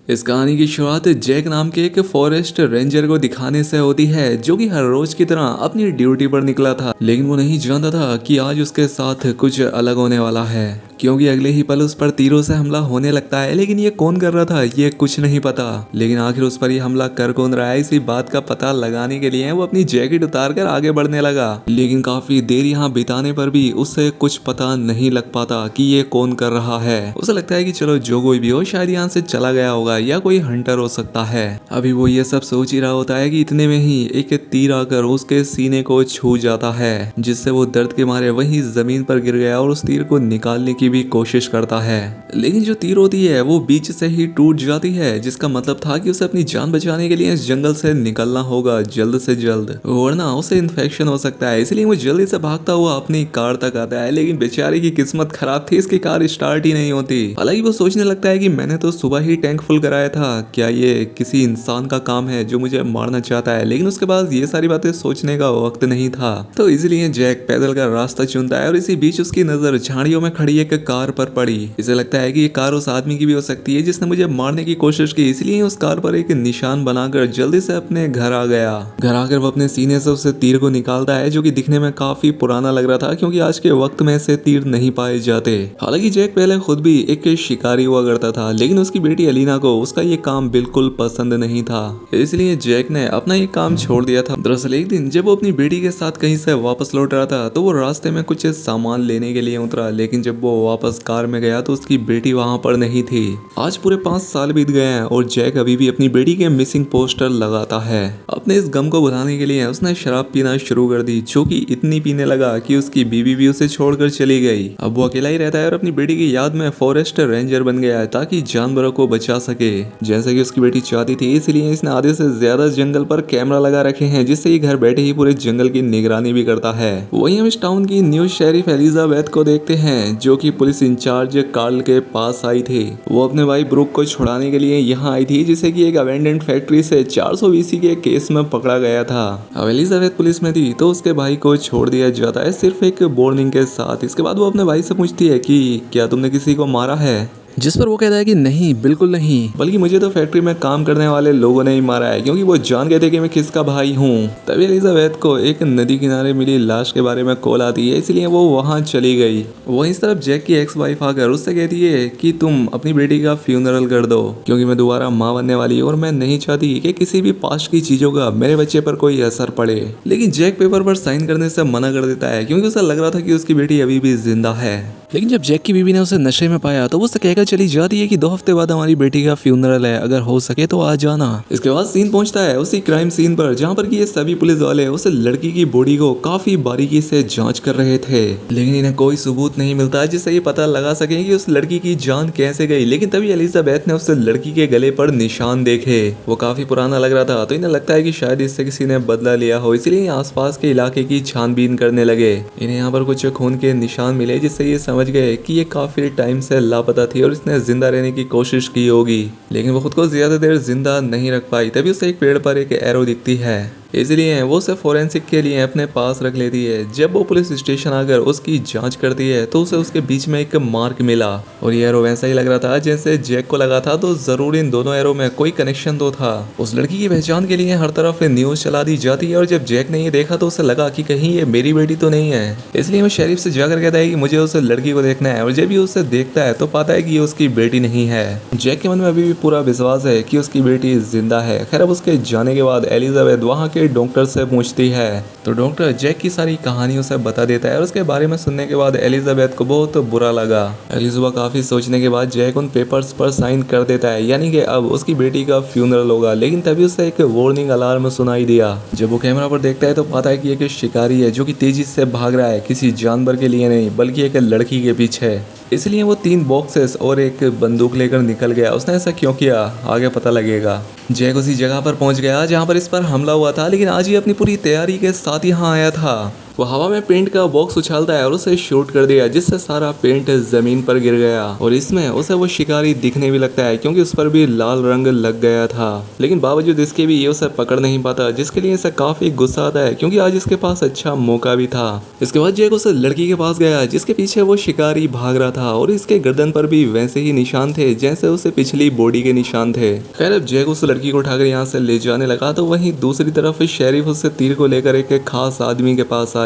इस कहानी की शुरुआत जैक नाम के एक फॉरेस्ट रेंजर को दिखाने से होती है, जो कि हर रोज की तरह अपनी ड्यूटी पर निकला था। लेकिन वो नहीं जानता था कि आज उसके साथ कुछ अलग होने वाला है, क्योंकि अगले ही पल उस पर तीरों से हमला होने लगता है। लेकिन ये कौन कर रहा था ये कुछ नहीं पता। लेकिन आखिर उस पर ये हमला कर कौन रहा है, इसी बात का पता लगाने के लिए वो अपनी जैकेट उतारकर आगे बढ़ने लगा। लेकिन काफी देर यहाँ बिताने पर भी उसे कुछ पता नहीं लग पाता कि ये कौन कर रहा है। उसे लगता है कि चलो जो कोई भी हो, शायद यहाँ से चला गया होगा या कोई हंटर हो सकता है। अभी वो ये सब सोच ही रहा होता है कि इतने में ही एक तीर आकर उसके सीने को छू जाता है, जिससे वो दर्द के मारे वहीं जमीन पर गिर गया और उस तीर को निकालने की भी कोशिश करता है। लेकिन जो तीर होती है वो बीच से ही टूट जाती है, जिसका मतलब था कि उसे अपनी जान बचाने के लिए इस जंगल से निकलना होगा जल्द से जल्द, वरना उसे इन्फेक्शन हो सकता है। इसलिए वो जल्दी से भागता हुआ अपनी कार तक आता है। लेकिन बेचारे की किस्मत खराब थी, इसकी कार स्टार्ट ही नहीं होती। हालांकि वो सोचने लगता है कि मैंने तो सुबह ही टैंक फुल कराया था, क्या ये किसी इंसान का काम है जो मुझे मारना चाहता है। लेकिन उसके बाद ये सारी बातें सोचने का वक्त नहीं था, तो इसलिए जैक पैदल का रास्ता चुनता है। और इसी बीच उसकी नजर झाड़ियों में खड़ी एक कार पर पड़ी। इसे लगता है कि ये कार उस आदमी की भी हो सकती है जिसने मुझे मारने की कोशिश की, इसलिए उस कार पर एक निशान बनाकर जल्दी से अपने घर आ गया। घर आकर वो अपने सीने से उस तीर को निकालता है, जो कि दिखने में काफी पुराना लग रहा था, क्योंकि आज के वक्त में ऐसे तीर नहीं पाए जाते। हालांकि जैक पहले खुद भी एक शिकारी हुआ करता था, लेकिन उसकी बेटी अलीना को उसका ये काम बिल्कुल पसंद नहीं था, इसलिए जैक ने अपना ये काम छोड़ दिया था। दरअसल एक दिन जब वो अपनी बेटी के साथ कहीं से वापस लौट रहा था, तो वो रास्ते में कुछ सामान लेने के लिए उतरा। लेकिन जब वो वापस कार में गया तो उसकी बेटी वहां पर नहीं थी। आज पूरे 5 साल बीत गए हैं और जैक अभी भी अपनी बेटी के मिसिंग पोस्टर लगाता है। अपने इस गम को भुलाने के लिए उसने शराब पीना शुरू कर दी, जो कि इतनी पीने लगा कि उसकी बीवी भी उसे छोड़कर चली गई। अब वो अकेला ही रहता है और अपनी बेटी की याद में फॉरेस्ट रेंजर बन गया है, ताकि जानवरों को बचा सके, जैसे कि उसकी बेटी चाहती थी। इसलिए इसने आधे से ज्यादा जंगल पर कैमरा लगा रखे हैं, जिससे ये घर बैठे ही पूरे जंगल की निगरानी भी करता है। वहीं हम इस टाउन की न्यू शेरिफ एलिजाबेथ को देखते हैं, जो कि पुलिस इंचार्ज कार्ल के पास आई थी। वो अपने भाई ब्रूक को छुड़ाने के लिए यहाँ आई थी, जिसे कि एक अबेंडेंट फैक्ट्री से 420 के केस में पकड़ा गया था। अब एलिजाबेथ पुलिस में थी तो उसके भाई को छोड़ दिया जाता है, सिर्फ एक वार्निंग के साथ। इसके बाद वो अपने भाई से पूछती है कि क्या तुमने किसी को मारा है, जिस पर वो कहता है कि नहीं, बिल्कुल नहीं, बल्कि मुझे तो फैक्ट्री में काम करने वाले लोगों ने ही मारा है, क्योंकि वो जान गए थे कि मैं किसका भाई हूँ। तभी एलिजाबेथ को एक नदी किनारे मिली लाश के बारे में कॉल आती है, इसलिए वो वहाँ चली गई। वहीं इस तरफ जैक की एक्स वाइफ आकर उससे कहती है कि तुम अपनी बेटी का फ्यूनरल कर दो, क्योंकि मैं दोबारा माँ बनने वाली हूँ और मैं नहीं चाहती कि किसी भी पास्ट की चीजों का मेरे बच्चे पर कोई असर पड़े। लेकिन जैक पेपर पर साइन करने से मना कर देता है, क्योंकि उसे लग रहा था कि उसकी बेटी अभी भी जिंदा है। लेकिन जब जैक की बीवी ने उसे नशे में पाया तो वो उससे कहकर चली जाती है कि 2 हफ्ते बाद हमारी बेटी का फ्यूनरल है, अगर हो सके तो आ जाना। इसके बाद सीन पहुंचता है उसी क्राइम सीन पर, जहां पर कि ये सभी पुलिस वाले उस लड़की की बॉडी को काफी बारीकी से जांच कर रहे थे। लेकिन इन्हें कोई सबूत नहीं मिलता जिससे ये पता लगा सके कि उस लड़की की जान कैसे गई। लेकिन तभी एलिजाबेथ ने उस लड़की के गले पर निशान देखे, वो काफी पुराना लग रहा था, तो इन्हें लगता है कि शायद इससे किसी ने बदला लिया हो, इसीलिए आसपास के इलाके की छानबीन करने लगे। इन्हें यहाँ पर कुछ खून के निशान मिले, जिससे ये समझ गए कि ये काफी टाइम से लापता थी और इसने जिंदा रहने की कोशिश की होगी, लेकिन वो खुद को ज्यादा देर जिंदा नहीं रख पाई। तभी उसे एक पेड़ पर एक एरो दिखती है, इसलिए वो उसे फोरेंसिक के लिए अपने पास रख लेती है। जब वो पुलिस स्टेशन आकर उसकी जांच करती है तो उसे उसके बीच में एक मार्क मिला, और ये एरो वैसा ही लग रहा था जैसे जैक को लगा था, तो जरूर इन दोनों एरो में कोई कनेक्शन तो था। उस लड़की की पहचान के लिए हर तरफ न्यूज चला दी जाती है, और जब जैक ने ये देखा तो उसे लगा कि कहीं ये मेरी बेटी तो नहीं है, इसलिए वो शेरिफ से जाकर कहता है कि मुझे उस लड़की को देखना है। और जब भी उसे देखता है तो पाता है कि ये उसकी बेटी नहीं है। जैक के मन में अभी भी पूरा विश्वास है कि उसकी बेटी जिंदा है। खैर अब उसके जाने के बाद एलिजाबेथ वहाँ के डॉक्टर से पूछती है, तो डॉक्टर जैक की सारी कहानी उसे बता देता है, और उसके बारे में सुनने के बाद एलिजाबेथ को बहुत बुरा लगा। एलिजाबेथ काफी सोचने के बाद जैक उन पेपर्स पर साइन कर देता है, यानी कि अब उसकी बेटी का फ्यूनरल होगा। लेकिन तभी उसे एक वार्निंग अलार्म सुनाई दिया। जब वो कैमरा पर देखता है तो पाता है कि एक शिकारी है जो कि तेजी से भाग रहा है, किसी जानवर के लिए नहीं बल्कि एक लड़की के पीछे। इसलिए वो 3 बॉक्सेस और एक बंदूक लेकर निकल गया। उसने ऐसा क्यों किया आगे पता लगेगा। जैक उसी जगह पर पहुंच गया जहां पर इस पर हमला हुआ था, लेकिन आज ही अपनी पूरी तैयारी के साथ यहाँ आया था। वो हवा में पेंट का बॉक्स उछालता है और उसे शूट कर दिया, जिससे सारा पेंट जमीन पर गिर गया और इसमें उसे वो शिकारी दिखने भी लगता है क्योंकि उस पर भी लाल रंग लग गया था। लेकिन बावजूद इसके भी ये उसे पकड़ नहीं पाता, जिसके लिए इसे काफी गुस्सा आता है क्योंकि आज इसके पास अच्छा मौका भी था। इसके बाद जैक उस लड़की के पास गया जिसके पीछे वो शिकारी भाग रहा था और इसके गर्दन पर भी वैसे ही निशान थे जैसे उसे पिछली बॉडी के निशान थे। खैर अब जैक उस लड़की को उठाकर यहाँ से ले जाने लगा तो वहीं दूसरी तरफ शेरिफ उससे तीर को लेकर एक खास आदमी के पास आई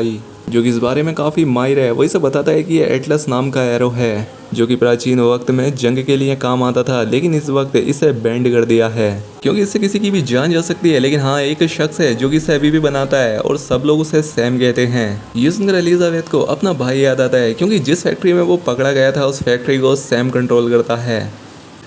जो कि इस बारे में काफी माहिर है। वो इसे बताता है कि ये एटलस नाम का एरो है जो कि प्राचीन वक्त में जंग के लिए काम आता था, लेकिन इस वक्त इसे बैंड कर दिया है क्योंकि इससे किसी की भी जान जा सकती है। लेकिन हाँ, एक शख्स है जो कि इसे अभी भी बनाता है और सब लोग उसे सैम कहते हैं। ये सुनकर एलिजाबेथ को अपना भाई याद आता है क्योंकि जिस फैक्ट्री में वो पकड़ा गया था उस फैक्ट्री को सैम कंट्रोल करता है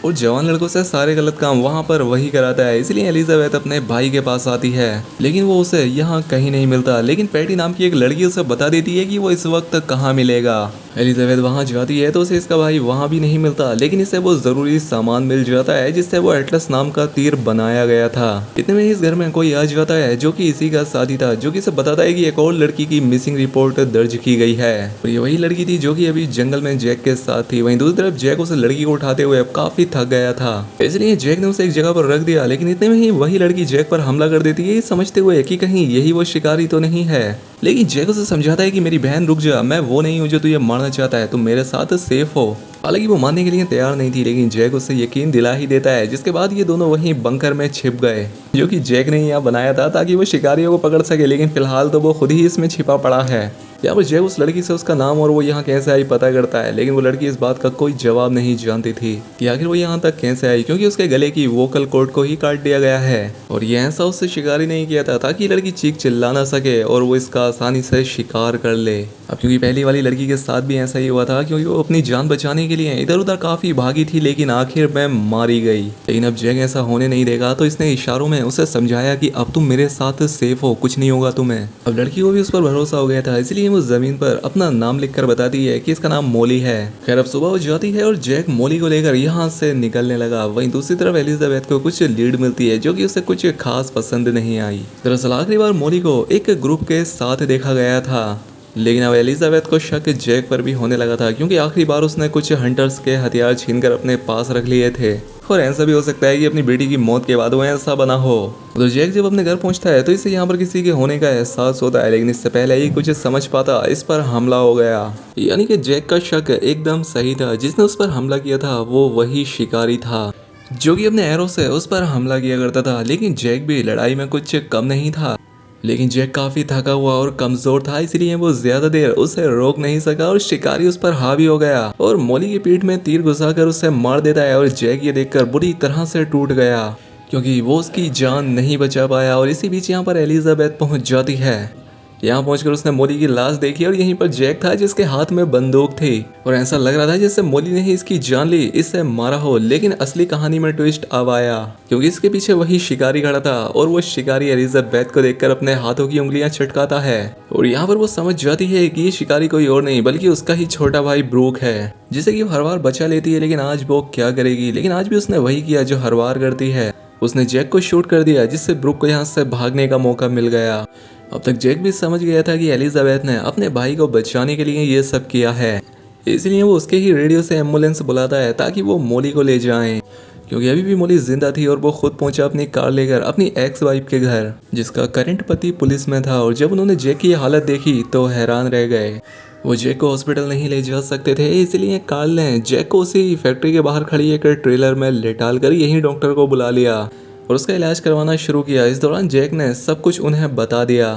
और जवान लड़कों से सारे गलत काम वहाँ पर वही कराता है। इसलिए एलिजाबेथ अपने भाई के पास आती है लेकिन वो उसे यहाँ कहीं नहीं मिलता। लेकिन पैटी नाम की एक लड़की उसे बता देती है कि वो इस वक्त कहाँ मिलेगा। एलिजाबेथ वहाँ जाती है तो उसे इसका भाई वहाँ भी नहीं मिलता, लेकिन इसे वो जरूरी सामान मिल जाता है जिससे वो एटलस नाम का तीर बनाया गया था। इतने में इस घर में कोई आ जाता है जो कि इसी का साथी था, जो कि इसे बताता है कि एक और लड़की की मिसिंग रिपोर्ट दर्ज की गई है और ये वही लड़की थी जो कि अभी जंगल में जैक के साथ थी। वहीं दूसरी तरफ जैक उस लड़की को उठाते हुए अब काफी थक गया था, इसलिए जैक ने उसे एक जगह पर रख दिया। लेकिन इतने में ही वही लड़की जैक पर हमला कर देती है, समझते हुए कि कहीं यही वो शिकारी तो नहीं है। लेकिन जैक उसे समझाता है कि मेरी बहन रुक जा, मैं वो नहीं हूँ जो तुझे मारना चाहता है, तुम मेरे साथ सेफ हो। हालांकि वो मानने के लिए तैयार नहीं थी, लेकिन जैक उसे यकीन दिला ही देता है। जिसके बाद ये दोनों वहीं बंकर में छिप गए जो कि जैक ने यहाँ बनाया था ताकि वो शिकारियों को पकड़ सके, लेकिन फिलहाल तो वो खुद ही इसमें छिपा पड़ा है। यहाँ पर जैक उस लड़की से उसका नाम और वो यहाँ कैसे आई पता करता है, लेकिन वो लड़की इस बात का कोई जवाब नहीं जानती थी कि आखिर वो यहाँ तक कैसे आई, क्योंकि उसके गले की वोकल कॉर्ड को ही काट दिया गया है और ये ऐसा उससे शिकारी नहीं किया था ताकि लड़की चीख चिल्ला ना सके और वो इसका आसानी से शिकार कर ले। अब क्योंकि पहली वाली लड़की के साथ भी ऐसा ही हुआ था, क्योंकि वो अपनी जान बचाने के लिए इधर उधर काफी भागी थी लेकिन आखिर में मारी गई। लेकिन अब जैक ऐसा होने नहीं देगा तो इसने इशारों में उसे समझाया कि अब तुम मेरे साथ सेफ हो, कुछ नहीं होगा तुम्हें। अब लड़की को भी उस पर भरोसा हो गया था, इसलिए वो जमीन पर अपना नाम लिखकर बताती है कि इसका नाम मोली है। खैर अब सुबह हो जाती है और जैक मोली को लेकर यहाँ से निकलने लगा। वहीं दूसरी तरफ एलिजाबेथ को कुछ लीड मिलती है जो कि उसे कुछ खास पसंद नहीं आई। दरअसल आखिरी बार मोली को एक ग्रुप के साथ देखा गया था, लेकिन अब एलिजाबेथ को शक जैक पर भी होने लगा था क्योंकि आखिरी बार उसने कुछ हंटर्स के हथियार छीनकर अपने पास रख लिए थे और ऐसा भी हो सकता है कि अपनी बेटी की मौत के बाद वो ऐसा बना हो। तो जैक जब अपने घर पहुंचता है तो इसे यहाँ पर किसी के होने का एहसास होता है, लेकिन इससे पहले ही कुछ समझ पाता इस पर हमला हो गया। यानी कि जैक का शक एकदम सही था, जिसने उस पर हमला किया था वो वही शिकारी था जो कि अपने एरो से उस पर हमला किया करता था। लेकिन जैक भी लड़ाई में कुछ कम नहीं था, लेकिन जैक काफी थका हुआ और कमजोर था, इसलिए वो ज्यादा देर उसे रोक नहीं सका और शिकारी उस पर हावी हो गया और मोली की पीठ में तीर घुसाकर उसे मार देता है। और जैक ये देखकर बुरी तरह से टूट गया क्योंकि वो उसकी जान नहीं बचा पाया। और इसी बीच यहाँ पर एलिजाबेथ पहुंच जाती है। यहाँ पहुंचकर उसने मोली की लाश देखी और यहीं पर जैक था जिसके हाथ में बंदूक थी और ऐसा लग रहा था जैसे मोली ने ही इसकी जान ली, इससे मारा हो। लेकिन असली कहानी में ट्विस्ट अब आया क्योंकि इसके पीछे वही शिकारी खड़ा था और वो शिकारी एलिजाबेथ को देखकर अपने हाथों की उंगलियां चटकाता है और यहाँ पर वो समझ जाती है कि ये शिकारी कोई और नहीं बल्कि उसका ही छोटा भाई ब्रूक है, जिसे कि हर बार बचा लेती है। लेकिन आज वो क्या करेगी, लेकिन आज भी उसने वही किया जो हर बार करती है, उसने जैक को शूट कर दिया जिससे ब्रूक को यहाँ से भागने का मौका मिल गया। अब तक जैक भी समझ गया था कि एलिजाबेथ ने अपने भाई को बचाने के लिए ये सब किया है, इसलिए वो उसके ही रेडियो से एम्बुलेंस बुलाता है ताकि वो मोली को ले जाएं। क्योंकि अभी भी मोली जिंदा थी और वो खुद पहुंचा अपनी कार लेकर अपनी एक्स वाइफ के घर, जिसका करंट पति पुलिस में था। और जब उन्होंने जैक की हालत देखी तो हैरान रह गए। वो जैक को हॉस्पिटल नहीं ले जा सकते थे, इसलिए कार्ल ने जैक को उसी फैक्ट्री के बाहर खड़ी एक ट्रेलर में लेटाल कर यही डॉक्टर को बुला लिया और उसका इलाज करवाना शुरू किया। इस दौरान जैक ने सब कुछ उन्हें बता दिया।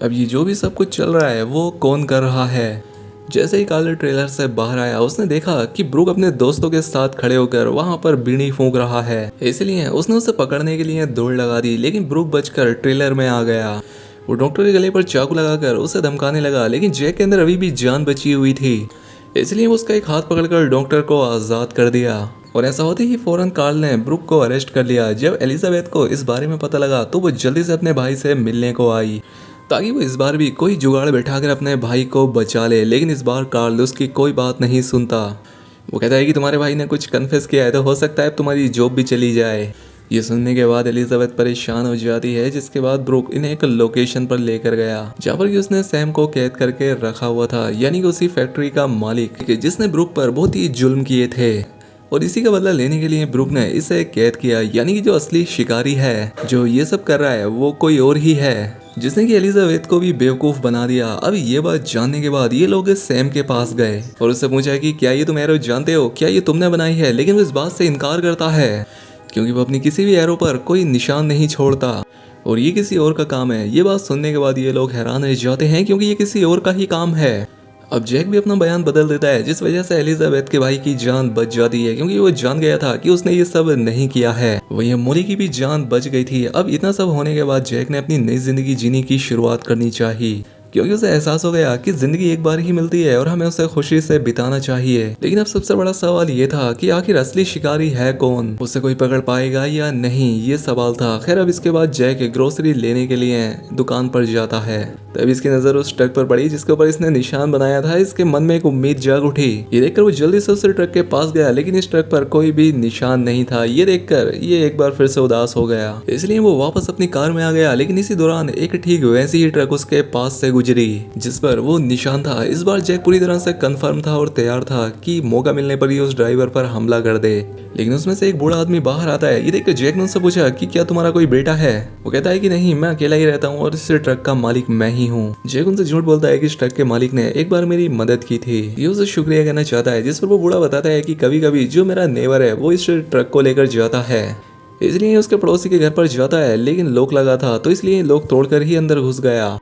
अब ये जो भी सब कुछ चल रहा है वो कौन कर रहा है। जैसे ही कार्ल ट्रेलर से बाहर आया उसने देखा कि ब्रूक अपने दोस्तों के साथ खड़े होकर वहां पर बीड़ी फूंक रहा है, इसलिए उसने उसे पकड़ने के लिए दौड़ लगा दी। लेकिन ब्रूक बचकर ट्रेलर में आ गया। वो डॉक्टर के गले पर चाकू लगाकर उसे धमकाने लगा, लेकिन जैक के अंदर अभी भी जान बची हुई थी, इसलिए उसका एक हाथ पकड़कर डॉक्टर को आज़ाद कर दिया। और ऐसा होते ही फौरन कार्ल ने ब्रूक को अरेस्ट कर लिया। जब एलिजाबेथ को इस बारे में पता लगा तो वो जल्दी से अपने भाई से मिलने को आई ताकि वो इस बार भी कोई जुगाड़ बैठाकर अपने भाई को बचा ले। लेकिन इस बार कार्ल उसकी कोई बात नहीं सुनता। वो कहता है कि तुम्हारे भाई ने कुछ कन्फेस किया है तो हो सकता है तुम्हारी जॉब भी चली जाए। ये सुनने के बाद एलिजाबेथ परेशान हो जाती है, जिसके बाद ब्रुक इन्हें एक लोकेशन पर लेकर गया जहाँ पर कि उसने सैम को कैद करके रखा हुआ था, यानी कि उसी फैक्ट्री का मालिक जिसने ब्रुक पर बहुत ही जुल्म किए थे। और इसी का बदला लेने के लिए ब्रुक ने इसे कैद किया, यानी कि जो असली शिकारी है जो ये सब कर रहा है वो कोई और ही है, जिसने कि एलिजाबेथ को भी बेवकूफ बना दिया। अब ये बात जानने के बाद ये लोग सैम के पास गए और उससे पूछा कि क्या ये तुम एरो जानते हो, क्या ये तुमने बनाई है, लेकिन वो इस बात से इनकार करता है क्योंकि वो अपनी किसी भी एरो पर कोई निशान नहीं छोड़ता और ये किसी और का काम है। ये बात सुनने के बाद ये लोग हैरान रह जाते हैं क्योंकि ये किसी और का ही काम है। अब जैक भी अपना बयान बदल देता है, जिस वजह से एलिजाबेथ के भाई की जान बच जाती है क्योंकि वो जान गया था कि उसने ये सब नहीं किया है। वहीं मोली की भी जान बच गई थी। अब इतना सब होने के बाद जैक ने अपनी नई जिंदगी जीने की शुरुआत करनी चाहिए क्योंकि उसे एहसास हो गया कि जिंदगी एक बार ही मिलती है और हमें उसे खुशी से बिताना चाहिए। लेकिन अब सबसे बड़ा सवाल ये था कि आखिर असली शिकारी है कौन, उसे कोई पकड़ पाएगा या नहीं, ये सवाल था। खैर अब इसके बाद जैक ग्रोसरी लेने के लिए दुकान पर जाता है, तब इसकी नजर उस ट्रक पर पड़ी जिसके ऊपर इसने निशान बनाया था। इसके मन में एक उम्मीद जाग उठी। ये देखकर वो जल्दी से उस ट्रक के पास गया, लेकिन इस ट्रक पर कोई भी निशान नहीं था। ये देखकर ये एक बार फिर से उदास हो गया, इसलिए वो वापस अपनी कार में आ गया। लेकिन इसी दौरान एक ठीक वैसी ही ट्रक उसके पास से गुजरी जिस पर वो निशान था। इस बार जैक पूरी तरह से कंफर्म था और तैयार था कि मौका मिलने पर ही उस ड्राइवर पर हमला कर दे। लेकिन उसमें से एक बूढ़ा आदमी बाहर आता है। ये देखकर जैक ने उससे पूछा कि क्या तुम्हारा कोई बेटा है। वो कहता है कि नहीं, मैं अकेला ही रहता हूँ और इस ट्रक का मालिक मैं ही हूँ। जैक उनसे झूठ बोलता है कि इस ट्रक के मालिक ने एक बार मेरी मदद की थी, ये उसे शुक्रिया कहना चाहता है। जिस पर वो बूढ़ा बताता है कि कभी कभी जो मेरा नेबर है वो इस ट्रक को लेकर जाता है, इसलिए उसके पड़ोसी के घर पर जाता है। लेकिन लॉक लगा था तो इसलिए लॉक तोड़कर ही अंदर घुस गया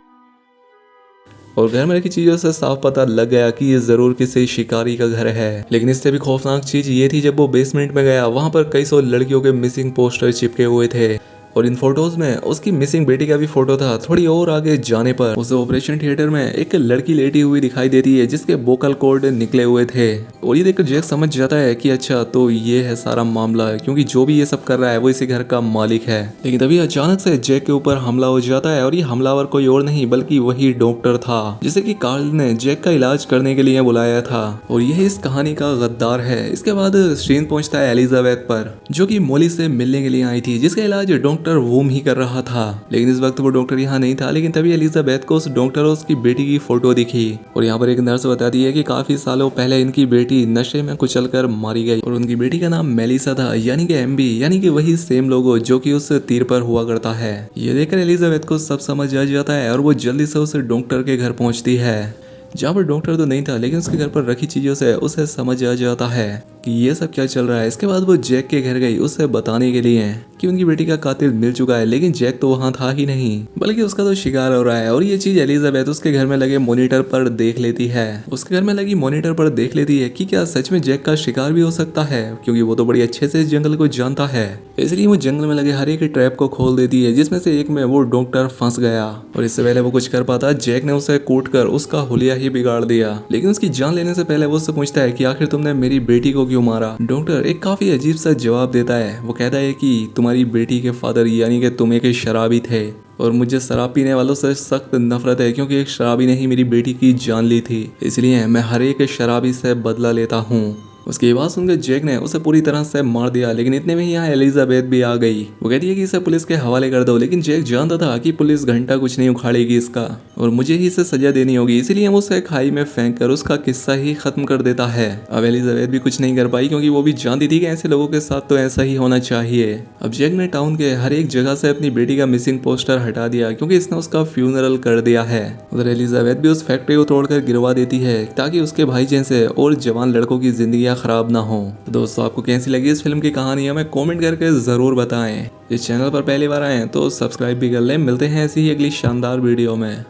और घर में रखी चीजों से साफ पता लग गया कि ये जरूर किसी शिकारी का घर है। लेकिन इससे भी खौफनाक चीज ये थी, जब वो बेसमेंट में गया वहां पर कई सौ लड़कियों के मिसिंग पोस्टर चिपके हुए थे और इन फोटोज में उसकी मिसिंग बेटी का भी फोटो था। थोड़ी और आगे जाने पर उसे ऑपरेशन थिएटर में एक लड़की लेटी हुई दिखाई देती है जिसके वोकल कॉर्ड निकले हुए थे और ये देखकर जैक समझ जाता है कि अच्छा तो ये है सारा मामला, क्योंकि जो भी ये सब कर रहा है वो इसी घर का मालिक है। लेकिन तभी अचानक से जैक के ऊपर हमला हो जाता है और ये हमलावर कोई और नहीं बल्कि वही डॉक्टर था जिसे कि कार्ल ने जैक का इलाज करने के लिए बुलाया था और यही इस कहानी का गद्दार है। इसके बाद सीन पहुंचता है एलिजाबेथ पर, जो कि मोली से मिलने के लिए आई थी जिसका इलाज डॉक्टर वूम ही कर रहा था। लेकिन इस वक्त वो डॉक्टर यहाँ नहीं था। लेकिन तभी एलिजाबेथ को उस डॉक्टर और उसकी बेटी की फोटो दिखी और यहाँ पर एक नर्स बताती है कि काफी सालों पहले इनकी बेटी नशे में कुचलकर मारी गई और उनकी बेटी का नाम मेलिसा था, यानी कि एम्बी, यानी कि वही सेम लोगो जो कि उस तीर पर हुआ करता है। ये देखकर एलिजाबेथ को सब समझ आ जाता है और वो जल्दी से उस डॉक्टर के घर पहुंचती है जहाँ पर डॉक्टर तो नहीं था, लेकिन उसके घर पर रखी चीजों से उसे समझ आ जाता है कि ये सब क्या चल रहा है। इसके बाद वो जैक के घर गई उसे बताने के लिए कि उनकी बेटी का कातिल मिल चुका है, लेकिन जैक तो वहाँ था ही नहीं बल्कि उसका तो शिकार हो रहा है। और ये चीज एलिजाबेथ उसके घर में लगे मॉनिटर पर देख लेती है। उसके घर में लगी मॉनिटर पर देख लेती है कि क्या सच में जैक का शिकार भी हो सकता है, क्योंकि वो तो बड़ी अच्छे से इस जंगल को जानता है। इसलिए वो जंगल में लगे हर एक ट्रैप को खोल देती है, जिसमें से एक में वो डॉक्टर फंस गया और इससे पहले वो कुछ कर पाता जैक ने उसे कूट कर उसका हुलिया ही बिगाड़ दिया। लेकिन उसकी जान लेने से पहले वो उससे पूछता है कि आखिर तुमने मेरी बेटी को क्यों मारा। डॉक्टर एक काफी अजीब सा जवाब देता है। वो कहता है कि तुम्हारी बेटी के फादर यानी कि तुम एक शराबी थे और मुझे शराब पीने वालों से सख्त नफरत है, क्योंकि एक शराबी ने ही मेरी बेटी की जान ली थी, इसलिए मैं हर एक शराबी से बदला लेता हूँ। उसकी बात सुनकर जैक ने उसे पूरी तरह से मार दिया। लेकिन इतने में ही यहाँ एलिजाबेथ भी आ गई। वो कहती है कि इसे पुलिस के हवाले कर दो, लेकिन जैक जानता था कि पुलिस घंटा कुछ नहीं उखाड़ेगी इसका और मुझे ही इसे सजा देनी होगी, इसलिए हम उसे खाई में फेंक कर उसका किस्सा ही खत्म कर देता है। अब एलिजाबेथ भी कुछ नहीं कर पाई क्योंकि वो भी जानती थी कि ऐसे लोगों के साथ तो ऐसा ही होना चाहिए। अब जैक ने टाउन के हर एक जगह से अपनी बेटी का मिसिंग पोस्टर हटा दिया क्योंकि इसने उसका फ्यूनरल कर दिया है। उधर एलिजाबेथ भी उस फैक्ट्री को तोड़कर गिरवा देती है ताकि उसके भाई जैसे और जवान लड़कों की जिंदगी खराब ना हो। तो दोस्तों आपको कैसी लगी इस फिल्म की कहानी हमें कमेंट करके जरूर बताएं। इस चैनल पर पहली बार आए तो सब्सक्राइब भी कर लें। मिलते हैं ऐसी ही अगली शानदार वीडियो में।